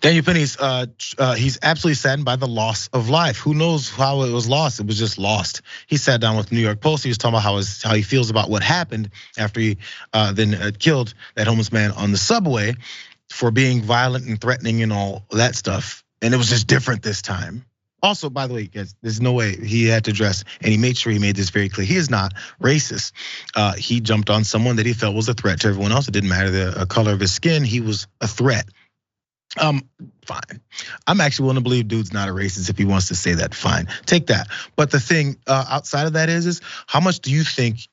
Daniel Penny's he's absolutely saddened by the loss of life. Who knows how it was lost? It was just lost. He sat down with the New York Post. He was talking about how he feels about what happened after he then killed that homeless man on the subway for being violent and threatening and all that stuff. And it was just different this time. Also, by the way, guys, there's no way he had to address, and he made sure he made this very clear. He is not racist. He jumped on someone that he felt was a threat to everyone else. It didn't matter the color of his skin. He was a threat. Fine. I'm actually willing to believe dude's not a racist if he wants to say that. Fine, take that. But the thing outside of that is how much do you think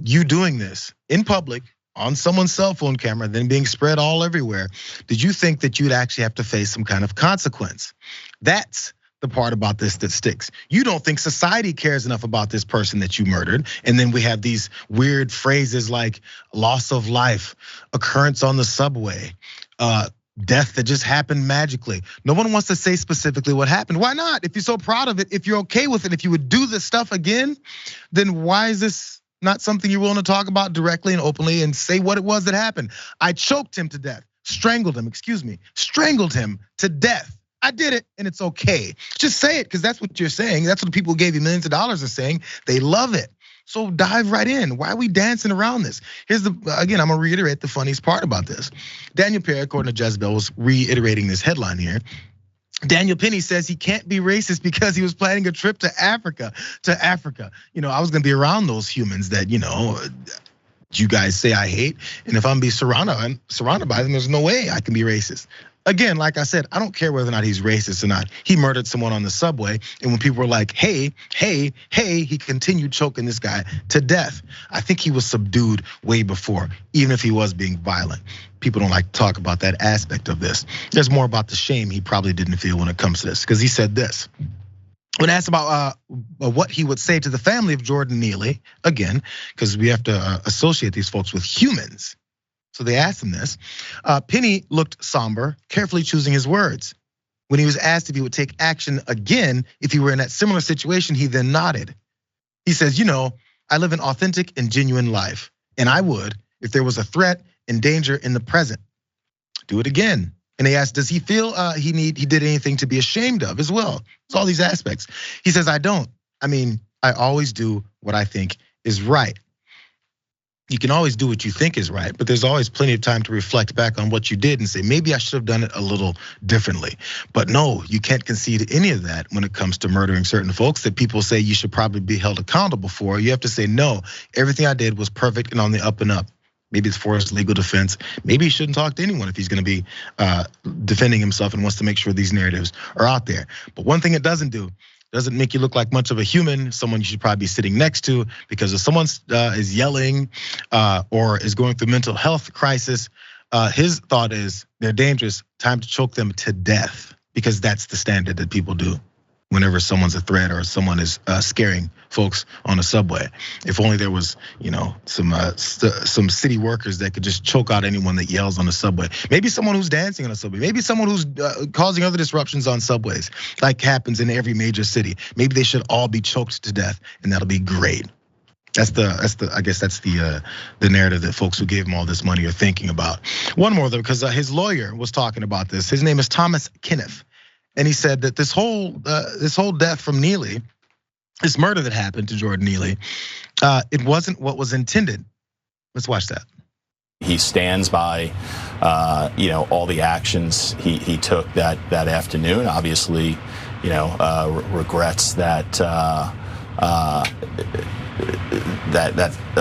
you doing this in public on someone's cell phone camera, then being spread all everywhere? Did you think that you'd actually have to face some kind of consequence? That's the part about this that sticks. You don't think society cares enough about this person that you murdered. And then we have these weird phrases like loss of life, occurrence on the subway, death that just happened magically. No one wants to say specifically what happened. Why not? If you're so proud of it, if you're okay with it, if you would do this stuff again, then why is this not something you're willing to talk about directly and openly and say what it was that happened? I choked him to death, strangled him to death. I did it and it's okay. Just say it, because that's what you're saying. That's what the people who gave you millions of dollars are saying. They love it. So dive right in. Why are we dancing around this? Again, I'm gonna reiterate the funniest part about this. Daniel Perry, according to Jezebel, was reiterating this headline here. Daniel Penny says he can't be racist because he was planning a trip to Africa. I was gonna be around those humans that, you guys say I hate. And if I'm surrounded by them, there's no way I can be racist. Again, like I said, I don't care whether or not he's racist or not. He murdered someone on the subway, and when people were like, hey, he continued choking this guy to death. I think he was subdued way before, even if he was being violent. People don't like to talk about that aspect of this. There's more about the shame he probably didn't feel when it comes to this, because he said this. When asked about what he would say to the family of Jordan Neely, again, because we have to associate these folks with humans. So they asked him this. Penny looked somber, carefully choosing his words. When he was asked if he would take action again if he were in that similar situation, he then nodded. He says, I live an authentic and genuine life, and I would, if there was a threat and danger in the present, do it again. And they asked, does he feel he did anything to be ashamed of as well? It's all these aspects. He says, I don't. I always do what I think is right. You can always do what you think is right, but there's always plenty of time to reflect back on what you did and say, maybe I should have done it a little differently. But no, you can't concede any of that when it comes to murdering certain folks that people say you should probably be held accountable for. You have to say, no, everything I did was perfect and on the up and up. Maybe it's for his legal defense. Maybe he shouldn't talk to anyone if he's gonna be defending himself and wants to make sure these narratives are out there. But one thing it doesn't make you look like much of a human, someone you should probably be sitting next to, because if someone is yelling or is going through mental health crisis, his thought is they're dangerous, time to choke them to death, because that's the standard that people do whenever someone's a threat or someone is scaring folks on a subway. If only there was, some city workers that could just choke out anyone that yells on the subway. Maybe someone who's dancing on a subway. Maybe someone who's causing other disruptions on subways, like happens in every major city. Maybe they should all be choked to death, and that'll be great. I guess that's the narrative that folks who gave him all this money are thinking about. One more though, because his lawyer was talking about this. His name is Thomas Kenneth. And he said that this whole death from Neely, this murder that happened to Jordan Neely, it wasn't what was intended. Let's watch that. He stands by, all the actions he took that afternoon. Obviously, regrets that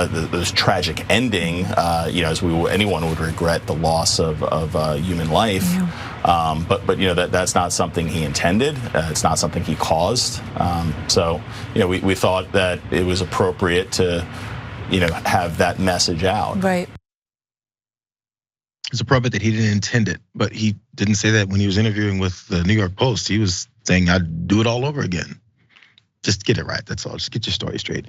those tragic ending. As anyone would regret the loss of human life. Yeah. But that's not something he intended. It's not something he caused. So we thought that it was appropriate to have that message out. Right. It's appropriate that he didn't intend it, but he didn't say that when he was interviewing with the New York Post. He was saying, I'd do it all over again. Just get it right, that's all. Just get your story straight.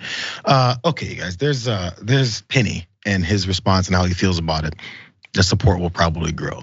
Okay, guys, there's Penny and his response and how he feels about it. The support will probably grow.